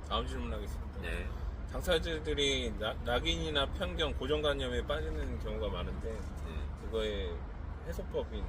다음 질문하겠습니다. 네. 당사자들이 낙인이나 편견, 고정관념에 빠지는 경우가 많은데 네. 그거에 해소법이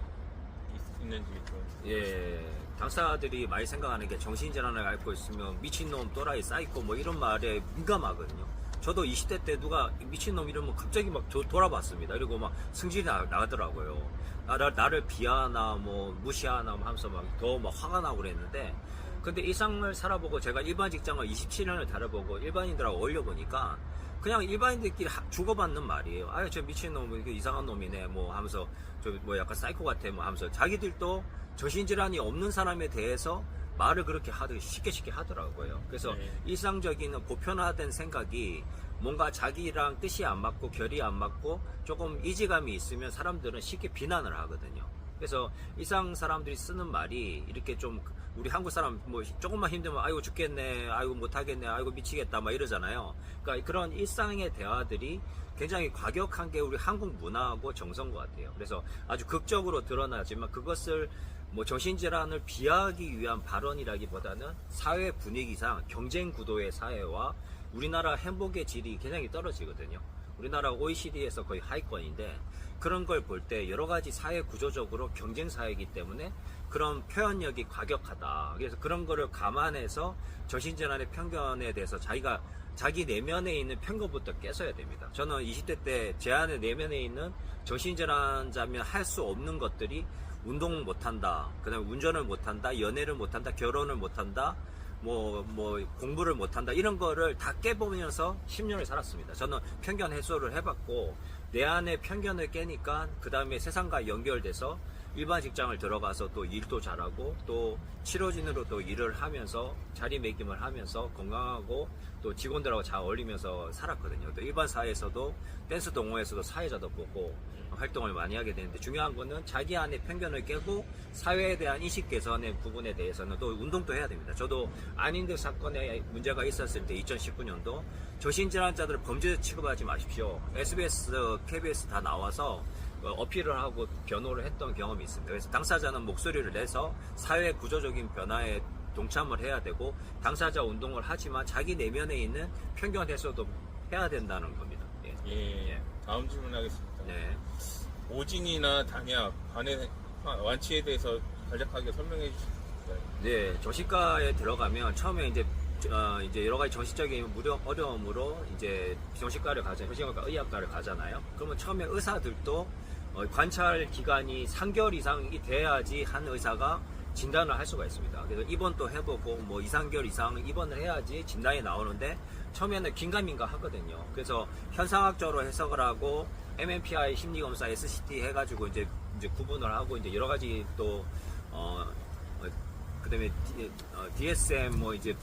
있는지 좀. 예, 당사자들이 많이 생각하는 게 정신질환을 앓고 있으면 미친놈, 또라이, 사이코 뭐 이런 말에 민감하거든요. 저도 20대 때 누가 미친놈 이러면 갑자기 막 돌아봤습니다. 그리고 막 승질이 나더라고요. 나를 비하나 뭐 무시하나 하면서 막 더 막 화가 나고 그랬는데, 근데 일상을 살아보고 제가 일반 직장을 27년을 다뤄보고 일반인들하고 어울려보니까 그냥 일반인들끼리 주고받는 말이에요. 아유, 저 미친놈, 이상한 놈이네 뭐 하면서 저 뭐 약간 사이코 같아 뭐 하면서 자기들도 정신질환이 없는 사람에 대해서 말을 그렇게 쉽게 하더라고요. 그래서 네. 일상적인 보편화된 생각이 뭔가 자기랑 뜻이 안 맞고 결이 안 맞고 조금 이지감이 있으면 사람들은 쉽게 비난을 하거든요. 그래서 일상 사람들이 쓰는 말이 이렇게 좀, 우리 한국 사람 뭐 조금만 힘들면 아이고 죽겠네, 아이고 못하겠네, 아이고 미치겠다 막 이러잖아요. 그러니까 그런 일상의 대화들이 굉장히 과격한 게 우리 한국 문화하고 정서인 것 같아요. 그래서 아주 극적으로 드러나지만 그것을 뭐 정신질환을 비하하기 위한 발언이라기보다는 사회 분위기상 경쟁 구도의 사회와 우리나라 행복의 질이 굉장히 떨어지거든요. 우리나라 OECD에서 거의 하위권인데, 그런 걸 볼 때 여러 가지 사회 구조적으로 경쟁 사회이기 때문에 그런 표현력이 과격하다. 그래서 그런 거를 감안해서 정신질환의 편견에 대해서 자기 내면에 있는 편견부터 깨서야 됩니다. 저는 20대 때 제 안에 내면에 있는 정신질환자면 할 수 없는 것들이 운동을 못한다, 그 다음에 운전을 못한다, 연애를 못한다, 결혼을 못한다, 뭐 공부를 못한다, 이런 거를 다 깨보면서 10년을 살았습니다. 저는 편견 해소를 해봤고, 내 안에 편견을 깨니까 그 다음에 세상과 연결돼서 일반 직장을 들어가서 또 일도 잘하고 또 치료진으로 또 일을 하면서 자리매김을 하면서 건강하고 또 직원들하고 잘 어울리면서 살았거든요. 또 일반 사회에서도 댄스 동호회에서도 사회자도 보고 활동을 많이 하게 되는데, 중요한 거는 자기 안에 편견을 깨고 사회에 대한 인식 개선의 부분에 대해서는 또 운동도 해야 됩니다. 저도 안인들 사건에 문제가 있었을 때 2019년도 정신질환자들을 범죄 취급하지 마십시오, SBS, KBS 다 나와서 어필을 하고 변호를 했던 경험이 있습니다. 그래서 당사자는 목소리를 내서 사회 구조적인 변화에 동참을 해야 되고 당사자 운동을 하지만 자기 내면에 있는 편견 해소도 해야 된다는 겁니다. 예. 예. 다음 질문하겠습니다. 네. 오진이나 단약, 관의 완치에 대해서 간략하게 설명해 주실까요? 네, 정신과에 들어가면 처음에 이제 여러 가지 정신적인 어려움으로 이제 정신과 의학과를 가잖아요. 그러면 처음에 의사들도 관찰 기간이 3개월 이상이 돼야지 한 의사가 진단을 할 수가 있습니다. 그래서 입원도 해보고 뭐 2, 3개월 이상 입원을 해야지 진단이 나오는데, 처음에는 긴가민가 하거든요. 그래서 현상학적으로 해석을 하고 MMPI 심리검사, SCT 해가지고 이제 구분을 하고 이제 여러 가지 또 그다음에 DSM 뭐 이제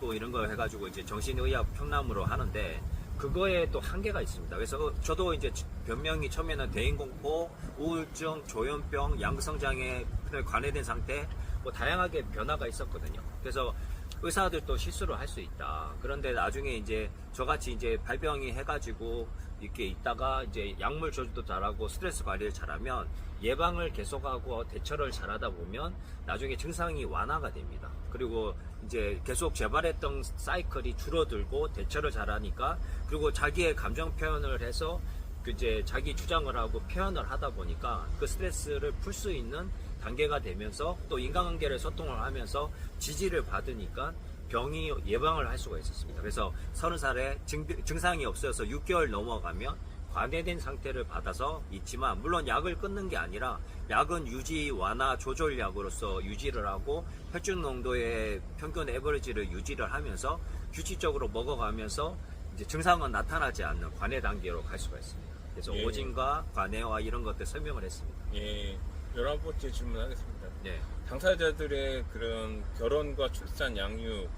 5 이런 거 해가지고 이제 정신의학 평남으로 하는데, 그거에 또 한계가 있습니다. 그래서 저도 이제 변명이 처음에는 대인공포, 우울증, 조현병, 양성장애 관해된 상태 뭐 다양하게 변화가 있었거든요. 그래서 의사들도 실수를 할 수 있다. 그런데 나중에 이제 저같이 이제 발병이 해가지고 이렇게 있다가 이제 약물 조절도 잘하고 스트레스 관리를 잘하면 예방을 계속하고 대처를 잘하다 보면 나중에 증상이 완화가 됩니다. 그리고 이제 계속 재발했던 사이클이 줄어들고 대처를 잘하니까, 그리고 자기의 감정 표현을 해서 이제 자기 주장을 하고 표현을 하다 보니까 그 스트레스를 풀 수 있는 단계가 되면서 또 인간관계를 소통을 하면서 지지를 받으니까 병이 예방을 할 수가 있었습니다. 그래서 30살에 증상이 없어서 6개월 넘어가면 관해된 상태를 받아서 있지만, 물론 약을 끊는 게 아니라 약은 유지 완화 조절약으로서 유지를 하고 혈중 농도의 평균 에버리지를 유지를 하면서 규칙적으로 먹어가면서 이제 증상은 나타나지 않는 관해 단계로 갈 수가 있습니다. 그래서 예. 오진과 관해와 이런 것들 설명을 했습니다. 예. 11번째 질문하겠습니다. 네. 당사자들의 그런 결혼과 출산, 양육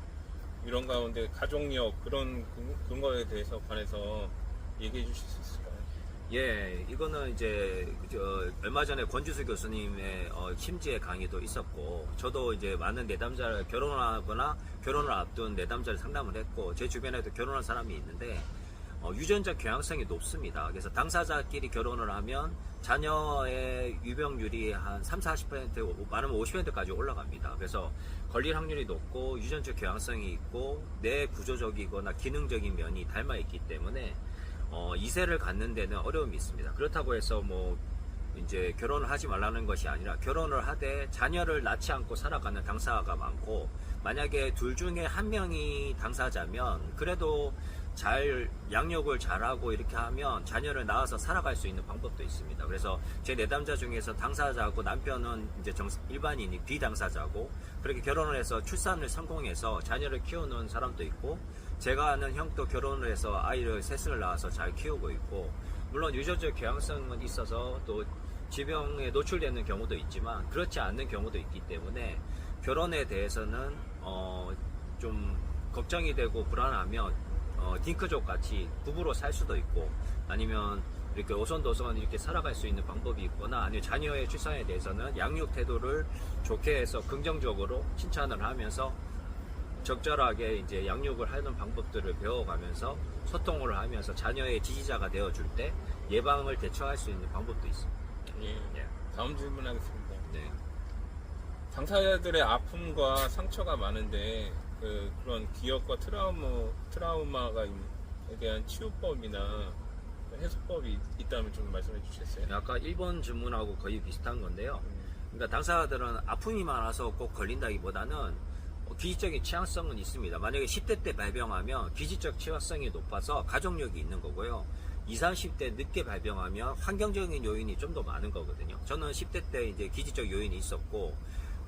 이런 가운데 가족력 그런 근거에 대해서 관해서 얘기해 주실 수 있을까요? 예, 이거는 이제 얼마 전에 권주수 교수님의 심지의 강의도 있었고, 저도 이제 많은 내담자를 결혼하거나 결혼을 앞둔 내담자를 상담을 했고, 제 주변에도 결혼한 사람이 있는데, 유전자 경향성이 높습니다. 그래서 당사자끼리 결혼을 하면 자녀의 유병률이 한 30-40% 많으면 50%까지 올라갑니다. 그래서 걸릴 확률이 높고 유전자 경향성이 있고 뇌 구조적이거나 기능적인 면이 닮아 있기 때문에 2세를 갖는 데는 어려움이 있습니다. 그렇다고 해서 뭐 이제 결혼을 하지 말라는 것이 아니라 결혼을 하되 자녀를 낳지 않고 살아가는 당사자가 많고, 만약에 둘 중에 한 명이 당사자면 그래도 잘 양육을 잘하고 이렇게 하면 자녀를 낳아서 살아갈 수 있는 방법도 있습니다. 그래서 제 내담자 중에서 당사자고 남편은 이제 일반인이 비당사자고, 그렇게 결혼을 해서 출산을 성공해서 자녀를 키우는 사람도 있고, 제가 아는 형도 결혼을 해서 아이를 셋을 낳아서 잘 키우고 있고, 물론 유전적 경향성은 있어서 또 질병에 노출되는 경우도 있지만 그렇지 않는 경우도 있기 때문에 결혼에 대해서는 좀 걱정이 되고 불안하면 딩크족 같이 부부로 살 수도 있고, 아니면 이렇게 오손도손 이렇게 살아갈 수 있는 방법이 있거나, 아니면 자녀의 출산에 대해서는 양육 태도를 좋게 해서 긍정적으로 칭찬을 하면서 적절하게 이제 양육을 하는 방법들을 배워가면서 소통을 하면서 자녀의 지지자가 되어줄 때 예방을 대처할 수 있는 방법도 있습니다. 예. 다음 질문하겠습니다. 네. 당사자들의 아픔과 상처가 많은데 그런 기억과 트라우마에 대한 치유법이나 해소법이 있다면 좀 말씀해 주시겠어요? 아까 1번 질문하고 거의 비슷한 건데요. 그러니까 당사자들은 아픔이 많아서 꼭 걸린다기보다는 기질적인 취약성은 있습니다. 만약에 10대 때 발병하면 기질적 취약성이 높아서 가족력이 있는 거고요. 20, 30대 늦게 발병하면 환경적인 요인이 좀 더 많은 거거든요. 저는 10대 때 이제 기질적 요인이 있었고,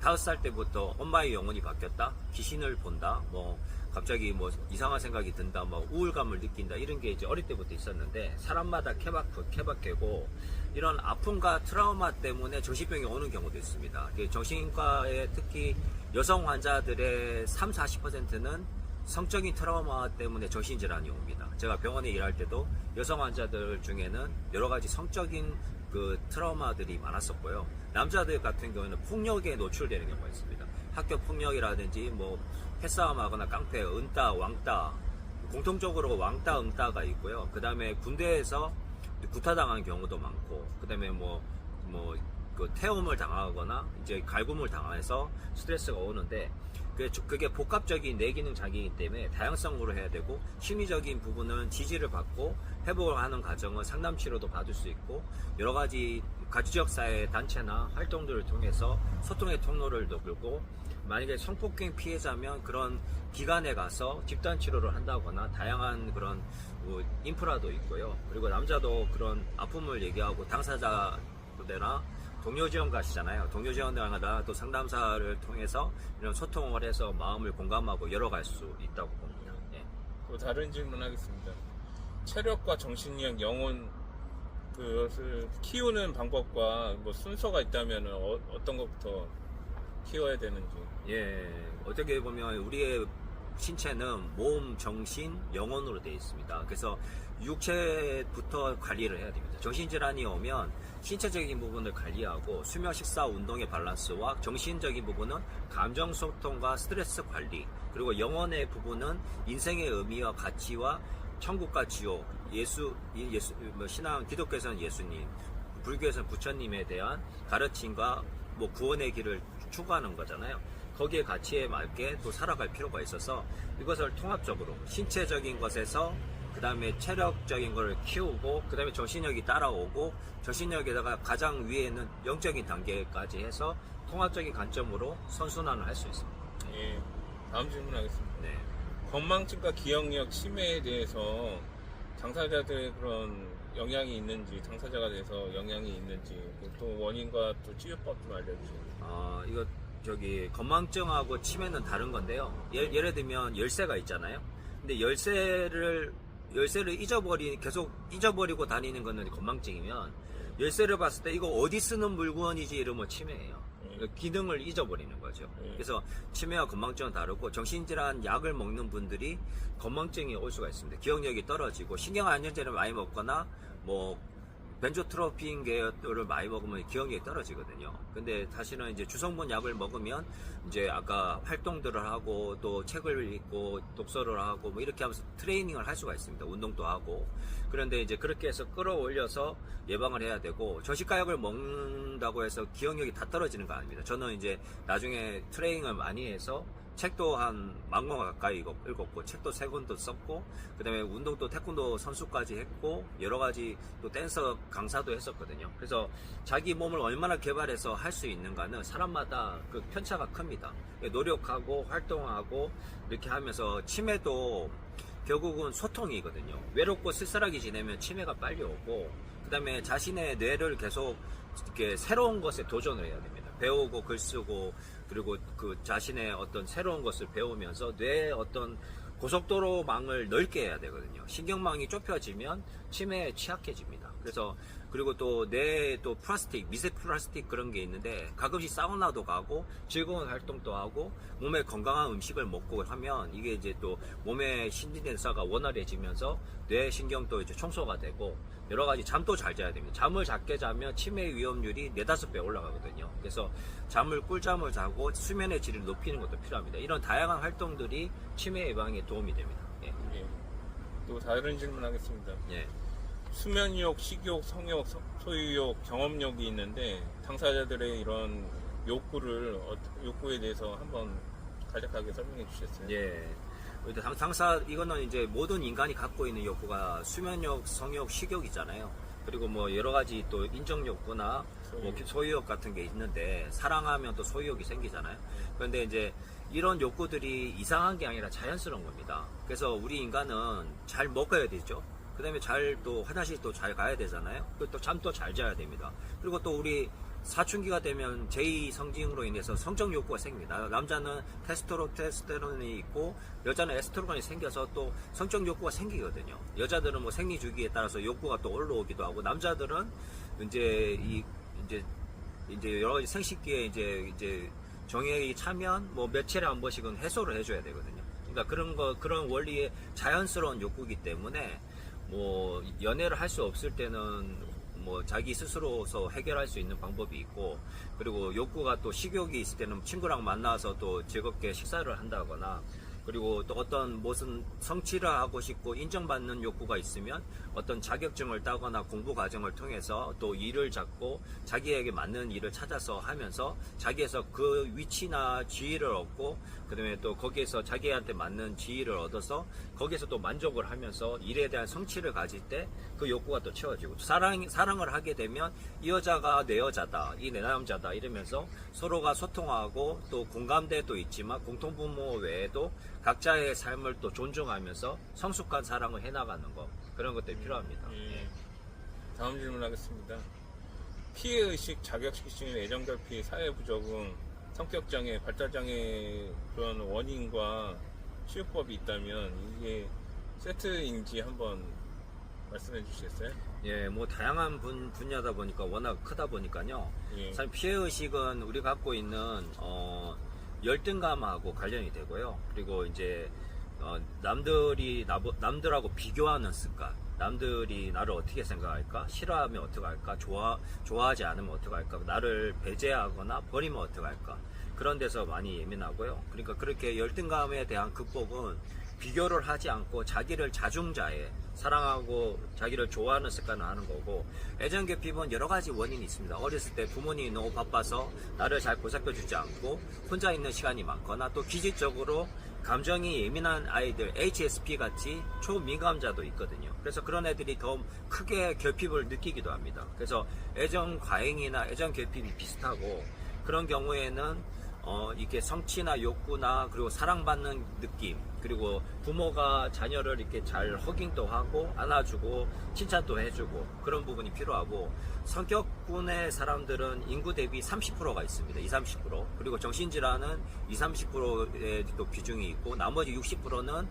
5살 때부터 엄마의 영혼이 바뀌었다, 귀신을 본다, 뭐 갑자기 뭐 이상한 생각이 든다, 뭐 우울감을 느낀다, 이런 게 이제 어릴 때부터 있었는데, 사람마다 케바케고 이런 아픔과 트라우마 때문에 정신병이 오는 경우도 있습니다. 정신과에 특히 여성 환자들의 30-40%는 성적인 트라우마 때문에 정신질환이 옵니다. 제가 병원에 일할 때도 여성 환자들 중에는 여러 가지 성적인 그 트라우마들이 많았었고요. 남자들 같은 경우에는 폭력에 노출되는 경우가 있습니다. 학교 폭력이라든지 뭐 패싸움하거나 깡패, 은따, 왕따, 공통적으로 왕따, 응따가 있고요. 그 다음에 군대에서 구타당한 경우도 많고, 그 다음에 그 태움을 당하거나 이제 갈굼을 당해서 스트레스가 오는데, 그게 복합적인 뇌기능 장애이기 때문에 다양성으로 해야 되고, 심리적인 부분은 지지를 받고 회복을 하는 과정은 상담 치료도 받을 수 있고, 여러 가지 가주지역사회 단체나 활동들을 통해서 소통의 통로를 넓고, 만약에 성폭행 피해자면 그런 기관에 가서 집단 치료를 한다거나 다양한 그런 인프라도 있고요. 그리고 남자도 그런 아픔을 얘기하고 당사자들이나 동료 지원가시잖아요. 동료 지원가나 또 상담사를 통해서 이런 소통을 해서 마음을 공감하고 열어갈 수 있다고 봅니다. 예. 또 다른 질문 하겠습니다. 체력과 정신력, 영혼 그것을 키우는 방법과 뭐 순서가 있다면 어떤 것부터 키워야 되는지. 예, 어떻게 보면 우리의 신체는 몸, 정신, 영혼으로 되어 있습니다. 그래서 육체부터 관리를 해야 됩니다. 정신질환이 오면 신체적인 부분을 관리하고 수면, 식사, 운동의 밸런스와 정신적인 부분은 감정 소통과 스트레스 관리, 그리고 영혼의 부분은 인생의 의미와 가치와 천국과 지옥, 신앙, 기독교에서는 예수님, 불교에서는 부처님에 대한 가르침과 뭐 구원의 길을 추구하는 거잖아요. 거기에 가치에 맞게 또 살아갈 필요가 있어서 이것을 통합적으로 신체적인 것에서 그 다음에 체력적인 걸 키우고, 그 다음에 정신력이 따라오고, 정신력에다가 가장 위에는 영적인 단계까지 해서 통합적인 관점으로 선순환을 할 수 있습니다. 예. 다음 질문 하겠습니다. 네. 건망증과 기억력 침해에 대해서 당사자들의 그런 영향이 있는지, 당사자가 돼서 영향이 있는지, 또 원인과 또 치유법 좀 알려주세요. 이거 건망증하고 치매는 다른 건데요. 예를 들면 열쇠가 있잖아요. 근데 열쇠를 계속 잊어버리고 다니는 거는 건망증이면, 열쇠를 봤을 때 이거 어디 쓰는 물건이지 이러면 치매예요. 그러니까 기능을 잊어버리는 거죠. 그래서 치매와 건망증은 다르고, 정신질환 약을 먹는 분들이 건망증이 올 수가 있습니다. 기억력이 떨어지고 신경안정제를 많이 먹거나 뭐 벤조트로핀 계열을 많이 먹으면 기억력이 떨어지거든요. 근데 다시는 이제 주성분 약을 먹으면 이제 아까 활동들을 하고 또 책을 읽고 독서를 하고 뭐 이렇게 하면서 트레이닝을 할 수가 있습니다. 운동도 하고. 그런데 이제 그렇게 해서 끌어올려서 예방을 해야 되고, 저시가약을 먹는다고 해서 기억력이 다 떨어지는 거 아닙니다. 저는 이제 나중에 트레이닝을 많이 해서 책도 한 10,000권 가까이 읽었고, 책도 3권도 썼고, 그 다음에 운동도 태권도 선수까지 했고, 여러 가지 또 댄서 강사도 했었거든요. 그래서 자기 몸을 얼마나 개발해서 할 수 있는가는 사람마다 그 편차가 큽니다. 노력하고 활동하고 이렇게 하면서 치매도 결국은 소통이거든요. 외롭고 쓸쓸하게 지내면 치매가 빨리 오고, 그 다음에 자신의 뇌를 계속 이렇게 새로운 것에 도전을 해야 됩니다. 배우고 글 쓰고, 그리고 그 자신의 어떤 새로운 것을 배우면서 뇌의 어떤 고속도로망을 넓게 해야 되거든요. 신경망이 좁혀지면 치매에 취약해집니다. 그래서 그리고 또 뇌에 또 플라스틱, 미세 플라스틱 그런 게 있는데, 가끔씩 사우나도 가고 즐거운 활동도 하고 몸에 건강한 음식을 먹고 하면 이게 이제 또 몸의 신진대사가 원활해지면서 뇌 신경도 이제 청소가 되고, 여러 가지 잠도 잘 자야 됩니다. 잠을 작게 자면 치매 위험률이 4-5배 올라가거든요. 그래서 꿀잠을 자고 수면의 질을 높이는 것도 필요합니다. 이런 다양한 활동들이 치매 예방에 도움이 됩니다. 예. 예. 또 다른 질문 하겠습니다. 예. 수면욕, 식욕, 성욕, 소유욕, 경험욕이 있는데 당사자들의 이런 욕구에 대해서 한번 간략하게 설명해 주셨어요. 예. 이거는 이제 모든 인간이 갖고 있는 욕구가 수면욕, 성욕, 식욕이잖아요. 그리고 뭐 여러 가지 또 인정 욕구나 뭐 소유욕 같은 게 있는데, 사랑하면 또 소유욕이 생기잖아요. 그런데 이제 이런 욕구들이 이상한 게 아니라 자연스러운 겁니다. 그래서 우리 인간은 잘 먹어야 되죠. 그 다음에 또 화장실도 잘 가야 되잖아요. 그리고 또 잠도 잘 자야 됩니다. 그리고 또 우리 사춘기가 되면 제2성징으로 인해서 성적 욕구가 생깁니다. 남자는 테스토스테론이 있고 여자는 에스트로겐이 생겨서 또 성적 욕구가 생기거든요. 여자들은 뭐 생리 주기에 따라서 욕구가 또 올라오기도 하고, 남자들은 이제 여러 가지 생식기에 이제 정액이 차면 뭐 며칠에 한 번씩은 해소를 해줘야 되거든요. 그러니까 그런 원리의 자연스러운 욕구이기 때문에 뭐 연애를 할 수 없을 때는 뭐 자기 스스로서 해결할 수 있는 방법이 있고, 그리고 욕구가 또 식욕이 있을 때는 친구랑 만나서 또 즐겁게 식사를 한다거나, 그리고 또 어떤 무슨 성취를 하고 싶고 인정받는 욕구가 있으면 어떤 자격증을 따거나 공부 과정을 통해서 또 일을 잡고 자기에게 맞는 일을 찾아서 하면서 자기에서 그 위치나 지위를 얻고, 그 다음에 또 거기에서 자기한테 맞는 지위를 얻어서 거기에서 또 만족을 하면서 일에 대한 성취를 가질 때 그 욕구가 또 채워지고, 사랑을 하게 되면 이 여자가 내 여자다, 이 내 남자다 이러면서 서로가 소통하고, 또 공감대도 있지만 공통부모 외에도 각자의 삶을 또 존중하면서 성숙한 사랑을 해나가는 거, 그런 것들이 필요합니다. 예. 다음 질문하겠습니다. 피해의식, 자격지심, 애정결핍, 사회부적응, 성격장애, 발달장애 그런 원인과 치유법이 있다면 이게 세트인지 한번 말씀해 주시겠어요? 예, 뭐 다양한 분야다 보니까 워낙 크다 보니까요. 예. 사실 피해의식은 우리가 갖고 있는 열등감하고 관련이 되고요. 그리고 이제 남들하고 비교하는 습관, 남들이 나를 어떻게 생각할까, 싫어하면 어떻게 할까, 좋아하지 않으면 어떻게 할까, 나를 배제하거나 버리면 어떻게 할까, 그런 데서 많이 예민하고요. 그러니까 그렇게 열등감에 대한 극복은 비교를 하지 않고 자기를 자중자애, 사랑하고 자기를 좋아하는 습관을 하는 거고, 애정결핍은 여러 가지 원인이 있습니다. 어렸을 때 부모님이 너무 바빠서 나를 잘 보살펴주지 않고 혼자 있는 시간이 많거나, 또 기질적으로 감정이 예민한 아이들, HSP 같이 초민감자도 있거든요. 그래서 그런 애들이 더 크게 결핍을 느끼기도 합니다. 그래서 애정 과잉이나 애정 결핍이 비슷하고, 그런 경우에는 이렇게 성취나 욕구나, 그리고 사랑받는 느낌, 그리고 부모가 자녀를 이렇게 잘 허깅도 하고 안아주고 칭찬도 해주고, 그런 부분이 필요하고, 성격군의 사람들은 인구 대비 30%가 있습니다. 20-30%. 그리고 정신질환은 20-30%의 또 비중이 있고, 나머지 60%는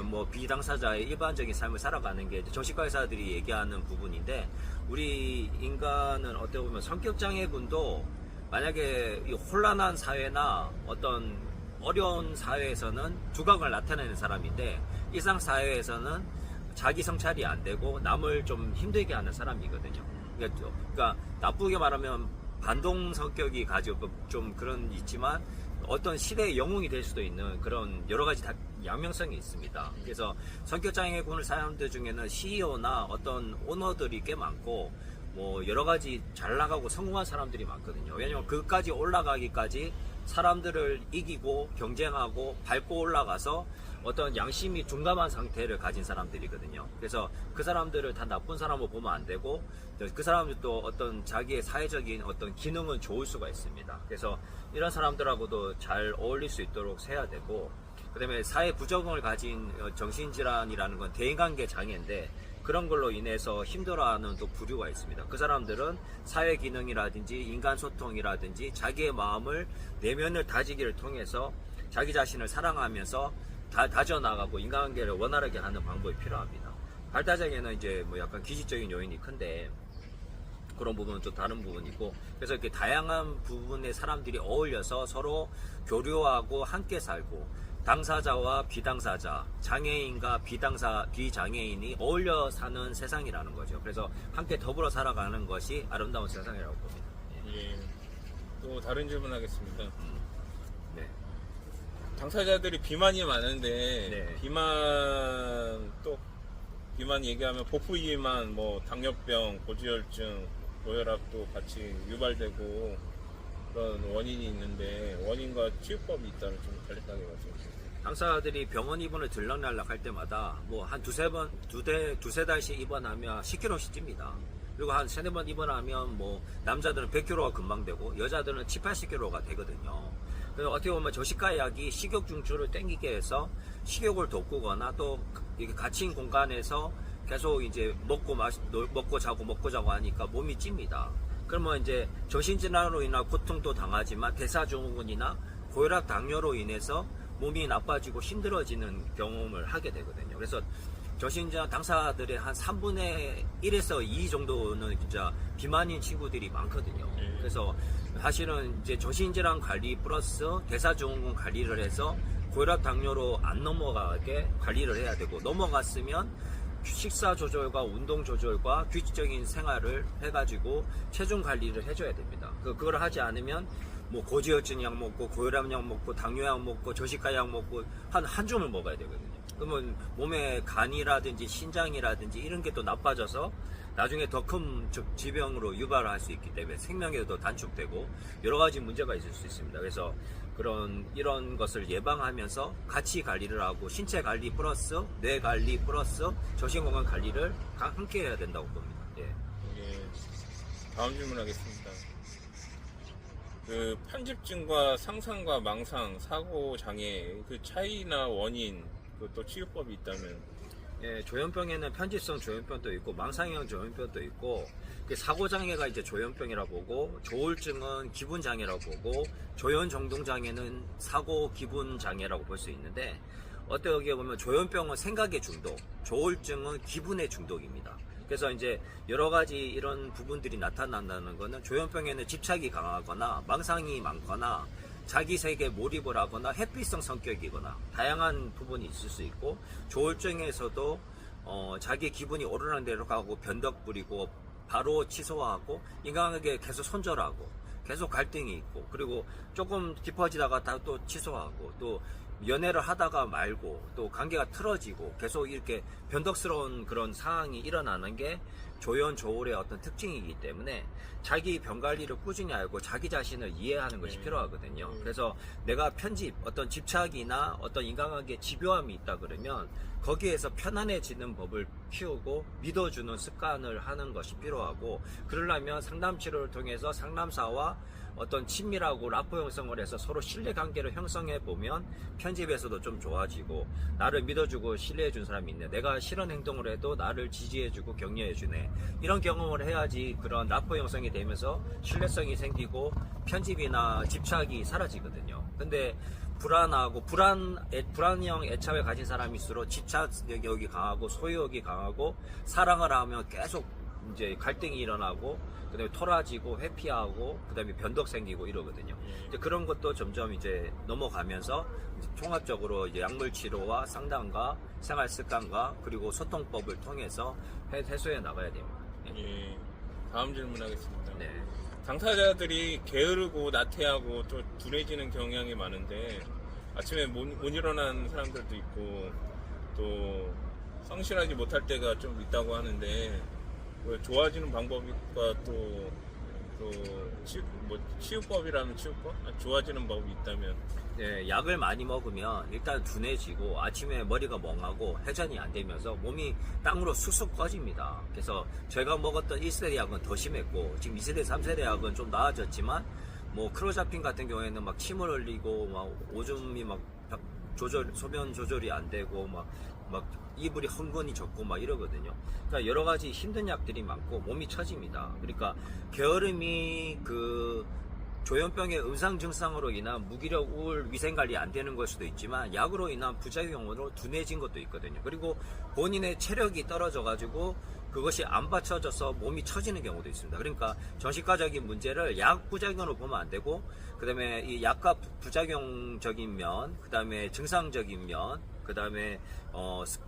뭐 비당사자의 일반적인 삶을 살아가는 게 정신과 의사들이 얘기하는 부분인데, 우리 인간은 어떻게 보면 성격장애군도 만약에 이 혼란한 사회나 어떤 어려운 사회에서는 두각을 나타내는 사람인데, 일상사회에서는 자기 성찰이 안 되고 남을 좀 힘들게 하는 사람이거든요. 그러니까 나쁘게 말하면 반동 성격이 가지고 좀 그런 있지만 어떤 시대의 영웅이 될 수도 있는 그런 여러 가지 양면성이 있습니다. 그래서 성격 장애군을 사람들 중에는 CEO나 어떤 오너들이 꽤 많고 뭐 여러 가지 잘 나가고 성공한 사람들이 많거든요. 왜냐면 그까지 올라가기까지 사람들을 이기고 경쟁하고 밟고 올라가서 어떤 양심이 둔감한 상태를 가진 사람들이거든요. 그래서 그 사람들을 다 나쁜 사람으로 보면 안 되고 그 사람들도 어떤 자기의 사회적인 어떤 기능은 좋을 수가 있습니다. 그래서 이런 사람들하고도 잘 어울릴 수 있도록 해야 되고, 그 다음에 사회 부적응을 가진 정신질환이라는 건 대인관계 장애인데 그런 걸로 인해서 힘들어하는 또 부류가 있습니다. 그 사람들은 사회 기능이라든지 인간 소통이라든지 자기의 마음을 내면을 다지기를 통해서 자기 자신을 사랑하면서 다져나가고 인간관계를 원활하게 하는 방법이 필요합니다. 발달장애는 이제 뭐 약간 기질적인 요인이 큰데 그런 부분은 또 다른 부분이고, 그래서 이렇게 다양한 부분의 사람들이 어울려서 서로 교류하고 함께 살고 당사자와 비당사자, 장애인과 비장애인이 어울려 사는 세상이라는 거죠. 그래서 함께 더불어 살아가는 것이 아름다운 세상이라고 봅니다. 예. 또 다른 질문 하겠습니다. 네. 당사자들이 비만이 많은데 네. 비만 얘기하면 복부 비만, 뭐 당뇨병, 고지혈증, 고혈압도 같이 유발되고 그런 원인이 있는데 원인과 치유법이 있다는 좀 간략하게 말씀해주세요. 당사자들이 병원 입원을 들락날락 할 때마다 뭐 한 두세 달씩 입원하면 10kg씩 찝니다. 그리고 한 3-4번 입원하면 뭐 남자들은 100kg가 금방 되고 여자들은 70-80kg가 되거든요. 그래서 어떻게 보면 저시가 약이 식욕 중추를 땡기게 해서 식욕을 돋구거나 또 이렇게 갇힌 공간에서 계속 이제 먹고 자고 하니까 몸이 찝니다. 그러면 이제 정신질환으로 인한 고통도 당하지만 대사증후군이나 고혈압, 당뇨로 인해서 몸이 나빠지고 힘들어지는 경험을 하게 되거든요. 그래서 정신질환 당사자들의 한 3분의 1에서 2 정도는 진짜 비만인 친구들이 많거든요. 그래서 사실은 이제 정신질환 관리 플러스 대사증후군 관리를 해서 고혈압, 당뇨로 안 넘어가게 관리를 해야 되고, 넘어갔으면 식사 조절과 운동 조절과 규칙적인 생활을 해가지고 체중 관리를 해줘야 됩니다. 그걸 하지 않으면 뭐 고지혈증 약 먹고 고혈압 약 먹고 당뇨 약 먹고 저시가 약 먹고 한 줌을 먹어야 되거든요. 그러면 몸에 간이라든지 신장이라든지 이런 게 또 나빠져서 나중에 더 큰 질병으로 유발할 수 있기 때문에 생명에도 단축되고 여러 가지 문제가 있을 수 있습니다. 그래서 이런 것을 예방하면서 같이 관리를 하고 신체 관리 플러스 뇌 관리 플러스 정신건강 관리를 함께 해야 된다고 봅니다. 예. 예. 다음 질문하겠습니다. 그 편집증과 상상과 망상, 사고 장애 그 차이나 원인, 또 치유법이 있다면? 예, 조현병에는 편집성 조현병도 있고 망상형 조현병도 있고, 사고장애가 이제 조현병이라고 보고, 조울증은 기분장애라고 보고, 조현정동장애는 사고 기분장애라고 볼 수 있는데, 어떻게 보면 조현병은 생각의 중독, 조울증은 기분의 중독입니다. 그래서 이제 여러 가지 이런 부분들이 나타난다는 거는 조현병에는 집착이 강하거나 망상이 많거나 자기 세계에 몰입을 하거나 회피성 성격이거나 다양한 부분이 있을 수 있고, 조울증에서도 자기 기분이 오르는 대로 가고 변덕 부리고 바로 취소하고 인간관계에 계속 손절하고 계속 갈등이 있고, 그리고 조금 깊어지다가 또 취소하고 또 연애를 하다가 말고 또 관계가 틀어지고 계속 이렇게 변덕스러운 그런 상황이 일어나는 게 조현 조울의 어떤 특징이기 때문에 자기 병관리를 꾸준히 알고 자기 자신을 이해하는 것이 필요하거든요. 그래서 내가 어떤 집착이나 어떤 인간관계에 집요함이 있다 그러면 거기에서 편안해지는 법을 키우고 믿어주는 습관을 하는 것이 필요하고, 그러려면 상담 치료를 통해서 상담사와 어떤 친밀하고 라포 형성을 해서 서로 신뢰관계를 형성해 보면 편집에서도 좀 좋아지고, 나를 믿어주고 신뢰해준 사람이 있네, 내가 싫은 행동을 해도 나를 지지해주고 격려해주네, 이런 경험을 해야지 그런 라포 형성이 되면서 신뢰성이 생기고 편집이나 집착이 사라지거든요. 근데 불안하고 불안형 애착을 가진 사람일수록 집착력이 강하고 소유욕이 강하고 사랑을 하면 계속 이제 갈등이 일어나고 그다음에 토라지고 회피하고 그다음에 변덕 생기고 이러거든요. 이제 그런 것도 점점 이제 넘어가면서 이제 종합적으로 이제 약물 치료와 상담과 생활 습관과 그리고 소통법을 통해서 해소해 나가야 됩니다. 예. 다음 질문하겠습니다. 네. 당사자들이 게으르고 나태하고 또 둔해지는 경향이 많은데 아침에 못 일어나는 사람들도 있고 또 성실하지 못할 때가 좀 있다고 하는데 뭐 좋아지는 방법과 또 치유법이라면 치유법? 좋아지는 법이 있다면 네, 약을 많이 먹으면 일단 둔해지고 아침에 머리가 멍하고 회전이 안 되면서 몸이 땅으로 쑥쑥 꺼집니다. 그래서 제가 먹었던 1세대 약은 더 심했고 지금 2세대, 3세대 약은 좀 나아졌지만 뭐 크로자핀 같은 경우에는 막 침을 흘리고 막 오줌이 막 소변 조절이 안 되고 막 이불이 흥건히 젖고 막 이러거든요. 그러니까 여러 가지 힘든 약들이 많고 몸이 처집니다. 그러니까 게으름이 그 조현병의 음상 증상으로 인한 무기력, 우울, 위생관리 안 되는 걸 수도 있지만 약으로 인한 부작용으로 둔해진 것도 있거든요. 그리고 본인의 체력이 떨어져가지고 그것이 안 받쳐져서 몸이 처지는 경우도 있습니다. 그러니까 정신과적인 문제를 약 부작용으로 보면 안 되고 그 다음에 이 약과 부작용적인 면, 그 다음에 증상적인 면, 그 다음에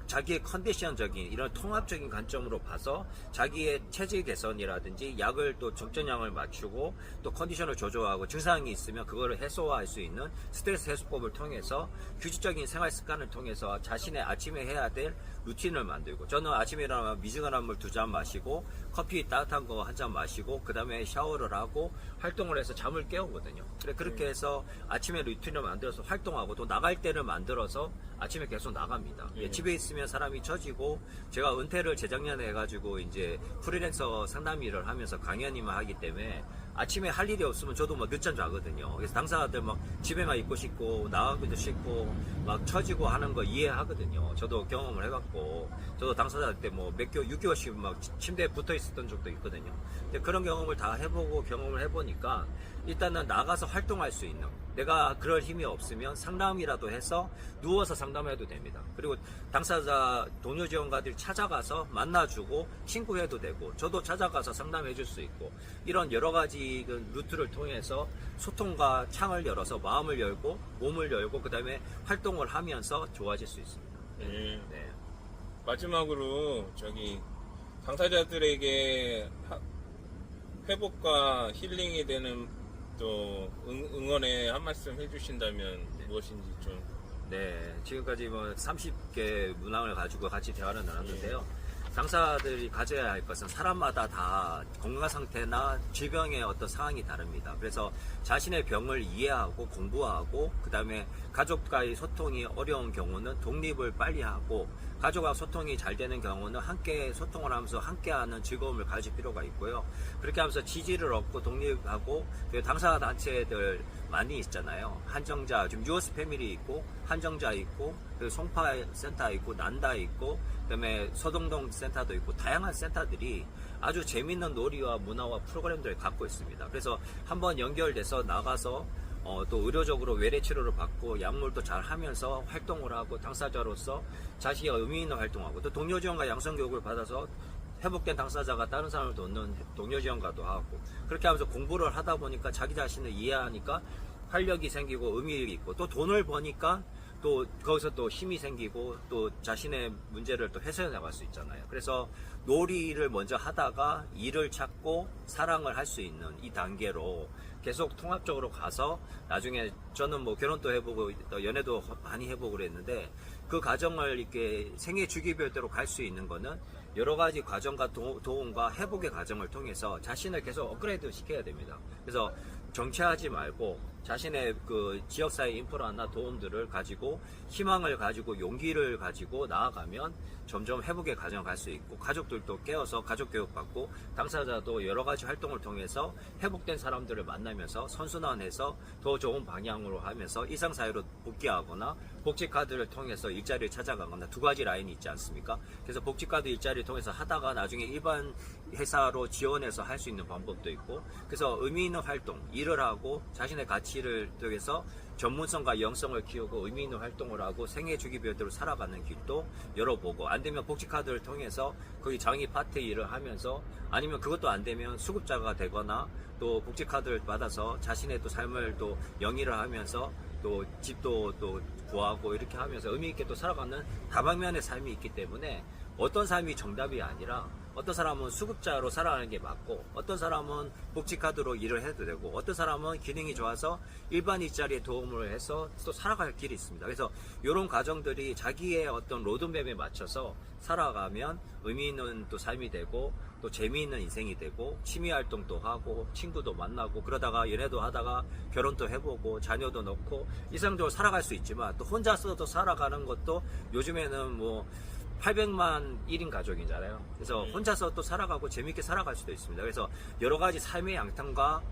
자기의 컨디션적인 이런 통합적인 관점으로 봐서 자기의 체질 개선이라든지 약을 또 적정량을 맞추고 또 컨디션을 조절하고 증상이 있으면 그거를 해소할 수 있는 스트레스 해소법을 통해서 규칙적인 생활 습관을 통해서 자신의 아침에 해야 될 루틴을 만들고 저는 아침에 일어나면 미지근한 물 2잔 마시고 커피 따뜻한 거 1잔 마시고 그 다음에 샤워를 하고 활동을 해서 잠을 깨우거든요. 그렇게 해서 아침에 루틴을 만들어서 활동하고 또 나갈 때를 만들어서 아침에 계속 나갑니다. 집에 있으면 사람이 처지고 제가 은퇴를 재작년에 해가지고 이제 프리랜서 상담 일을 하면서 강연님을 하기 때문에 아침에 할 일이 없으면 저도 막 늦잠 자거든요. 그래서 당사자들 막 집에만 있고 싶고 나가기도 싫고 막 처지고 하는 거 이해하거든요. 저도 경험을 해봤고 저도 당사자 때 뭐 6개월씩 막 침대에 붙어 있었던 적도 있거든요. 근데 그런 경험을 다 해보고 경험을 해보니까 일단은 나가서 활동할 수 있는 내가 그럴 힘이 없으면 상담이라도 해서 누워서 상담해도 됩니다. 그리고 당사자 동료 지원가들이 찾아가서 만나주고 친구해도 되고 저도 찾아가서 상담해 줄 수 있고 이런 여러 가지 그 루트를 통해서 소통과 창을 열어서 마음을 열고 몸을 열고 그 다음에 활동을 하면서 좋아질 수 있습니다. 네. 마지막으로 당사자들에게 회복과 힐링이 되는 또 응원의 한 말씀 해주신다면 무엇인지 좀. 네, 지금까지 뭐 30개 문항을 가지고 같이 대화를 나눴는데요. 당사자들이 가져야 할 것은 사람마다 다 건강 상태나 질병의 어떤 상황이 다릅니다. 그래서 자신의 병을 이해하고 공부하고 그 다음에 가족과의 소통이 어려운 경우는 독립을 빨리 하고 가족과 소통이 잘 되는 경우는 함께 소통을 하면서 함께하는 즐거움을 가질 필요가 있고요. 그렇게 하면서 지지를 얻고 독립하고 당사자 단체들 많이 있잖아요. 한정자, 지금 유어스 패밀리 있고 한정자 있고 송파 센터 있고 난다 있고 그다음에 서동동 센터도 있고 다양한 센터들이 아주 재밌는 놀이와 문화와 프로그램들을 갖고 있습니다. 그래서 한번 연결돼서 나가서 또 의료적으로 외래 치료를 받고 약물도 잘 하면서 활동을 하고 당사자로서 자신의 의미 있는 활동하고 또 동료 지원과 양성 교육을 받아서 회복된 당사자가 다른 사람을 돕는 동료 지원가도 하고 그렇게 하면서 공부를 하다 보니까 자기 자신을 이해하니까 활력이 생기고 의미가 있고 또 돈을 버니까 또 거기서 또 힘이 생기고 또 자신의 문제를 또 해소해 나갈 수 있잖아요. 그래서 놀이를 먼저 하다가 일을 찾고 사랑을 할 수 있는 이 단계로 계속 통합적으로 가서 나중에 저는 뭐 결혼도 해보고 또 연애도 많이 해보고 그랬는데 그 과정을 이렇게 생애 주기별대로 갈 수 있는 거는 여러 가지 과정과 도움과 회복의 과정을 통해서 자신을 계속 업그레이드 시켜야 됩니다. 그래서 정체하지 말고 자신의 그 지역사회 인프라나 도움들을 가지고 희망을 가지고 용기를 가지고 나아가면 점점 회복의 과정을 갈 수 있고 가족들도 깨어서 가족 교육받고 당사자도 여러 가지 활동을 통해서 회복된 사람들을 만나면서 선순환해서 더 좋은 방향으로 하면서 일상사회로 복귀하거나 복지카드를 통해서 일자리를 찾아가거나 두 가지 라인이 있지 않습니까? 그래서 복지카드 일자리를 통해서 하다가 나중에 일반 회사로 지원해서 할 수 있는 방법도 있고 그래서 의미 있는 활동, 일을 하고 자신의 가치를 통해서 전문성과 영성을 키우고 의미 있는 활동을 하고 생애 주기별대로 살아가는 길도 열어보고 안 되면 복지카드를 통해서 거기 장애 파트 일을 하면서 아니면 그것도 안 되면 수급자가 되거나 또 복지카드를 받아서 자신의 또 삶을 또 영위를 하면서 또 집도 또 구하고 이렇게 하면서 의미 있게 또 살아가는 다방면의 삶이 있기 때문에 어떤 삶이 정답이 아니라 어떤 사람은 수급자로 살아가는 게 맞고, 어떤 사람은 복지카드로 일을 해도 되고, 어떤 사람은 기능이 좋아서 일반 일자리에 도움을 해서 또 살아갈 길이 있습니다. 그래서 이런 과정들이 자기의 어떤 로드맵에 맞춰서 살아가면 의미 있는 또 삶이 되고, 또 재미있는 인생이 되고, 취미 활동도 하고, 친구도 만나고, 그러다가 연애도 하다가 결혼도 해보고, 자녀도 넣고, 이상적으로 살아갈 수 있지만, 또 혼자서도 살아가는 것도 요즘에는 뭐 800만 1인 가족이잖아요. 그래서 혼자서 또 살아가고 재밌게 살아갈 수도 있습니다. 그래서 여러 가지 삶의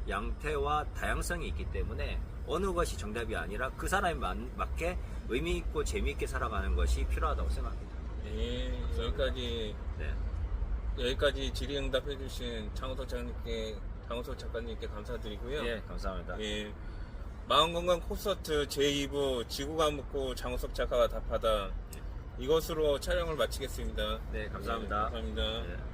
양태와 다양성이 있기 때문에 어느 것이 정답이 아니라 그 사람에 맞게 의미 있고 재미있게 살아가는 것이 필요하다고 생각합니다. 예, 여기까지 네. 여기까지 질의응답 해주신 장우석 작가님께 감사드리고요. 예, 감사합니다. 예, 마음건강 콘서트 제2부 지구가 묻고 장우석 작가가 답하다 이것으로 촬영을 마치겠습니다. 네, 감사합니다. 네, 감사합니다. 네.